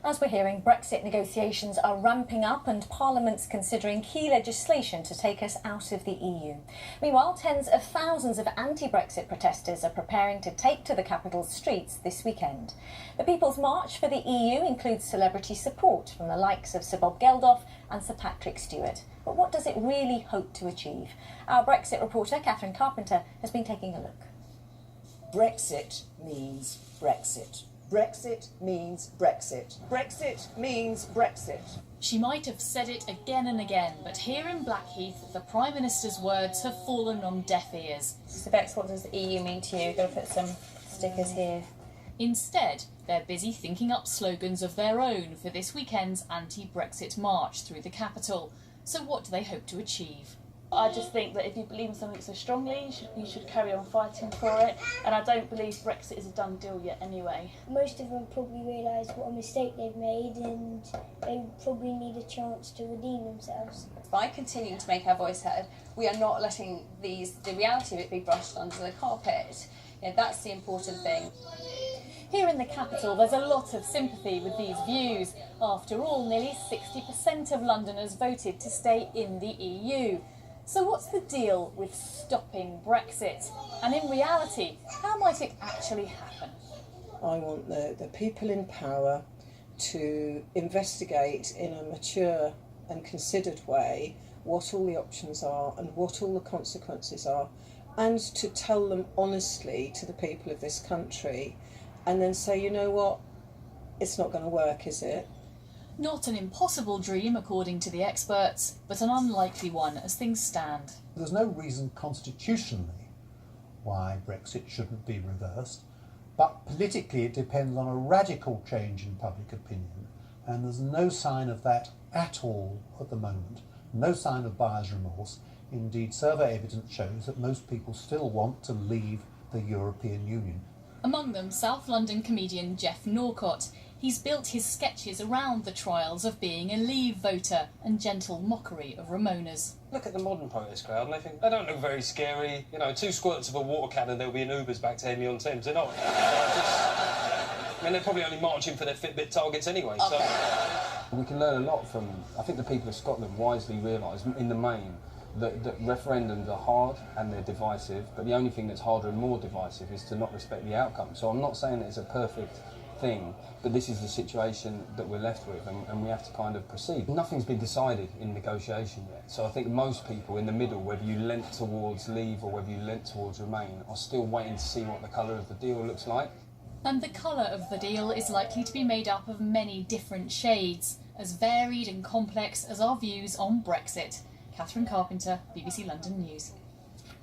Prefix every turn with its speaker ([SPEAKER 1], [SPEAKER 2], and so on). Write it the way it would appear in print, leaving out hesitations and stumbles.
[SPEAKER 1] As we're hearing, Brexit negotiations are ramping up and Parliament's considering key legislation to take us out of the EU. Meanwhile, tens of thousands of anti-Brexit protesters are preparing to take to the capital's streets this weekend. The People's March for the EU includes celebrity support from the likes of Sir Bob Geldof and Sir Patrick Stewart. But what does it really hope to achieve? Our Brexit reporter, Catherine Carpenter, has been taking a look.
[SPEAKER 2] Brexit means Brexit. Brexit means Brexit. Brexit means Brexit.
[SPEAKER 3] She might have said it again and again, but here in Blackheath, the Prime Minister's words have fallen on deaf ears.
[SPEAKER 4] So Bex, what does the EU mean to you? You've got to put some stickers here.
[SPEAKER 3] Instead, they're busy thinking up slogans of their own for this weekend's anti-Brexit march through the capital. So what do they hope to achieve?
[SPEAKER 4] I just think that if you believe in something so strongly, you should carry on fighting for it. And I don't believe Brexit is a done deal yet anyway.
[SPEAKER 5] Most of them probably realise what a mistake they've made and they probably need a chance to redeem themselves.
[SPEAKER 6] By continuing to make our voice heard, we are not letting the reality of it be brushed under the carpet. That's the important thing.
[SPEAKER 3] Here in the capital, there's a lot of sympathy with these views. After all, nearly 60% of Londoners voted to stay in the EU. So what's the deal with stopping Brexit? And in reality, how might it actually happen?
[SPEAKER 2] I want the people in power to investigate in a mature and considered way what all the options are and what all the consequences are, and to tell them honestly to the people of this country, and then say, you know what, it's not going to work, is it?
[SPEAKER 3] Not an impossible dream, according to the experts, but an unlikely one as things stand.
[SPEAKER 7] There's no reason constitutionally why Brexit shouldn't be reversed, but politically it depends on a radical change in public opinion, and there's no sign of that at all at the moment, no sign of buyer's remorse. Indeed, survey evidence shows that most people still want to leave the European Union.
[SPEAKER 3] Among them, South London comedian Geoff Norcott. He's built his sketches around the trials of being a Leave voter and gentle mockery of Remoaners.
[SPEAKER 8] Look at the modern protest crowd and they don't look very scary. You know, 2 squirts of a water cannon, there'll be an Ubers back to Henley-on-Thames. They're not. They're probably only marching for their Fitbit targets anyway. So.
[SPEAKER 9] We can learn a lot from, I think the people of Scotland wisely realise, in the main, that referendums are hard and they're divisive, but the only thing that's harder and more divisive is to not respect the outcome. So I'm not saying that it's a perfect thing, but this is the situation that we're left with, and we have to kind of proceed. Nothing's been decided in negotiation yet, so I think most people in the middle, whether you leant towards Leave or whether you leant towards Remain, are still waiting to see what the colour of the deal looks like.
[SPEAKER 3] And the colour of the deal is likely to be made up of many different shades, as varied and complex as our views on Brexit. Catherine Carpenter, BBC London News.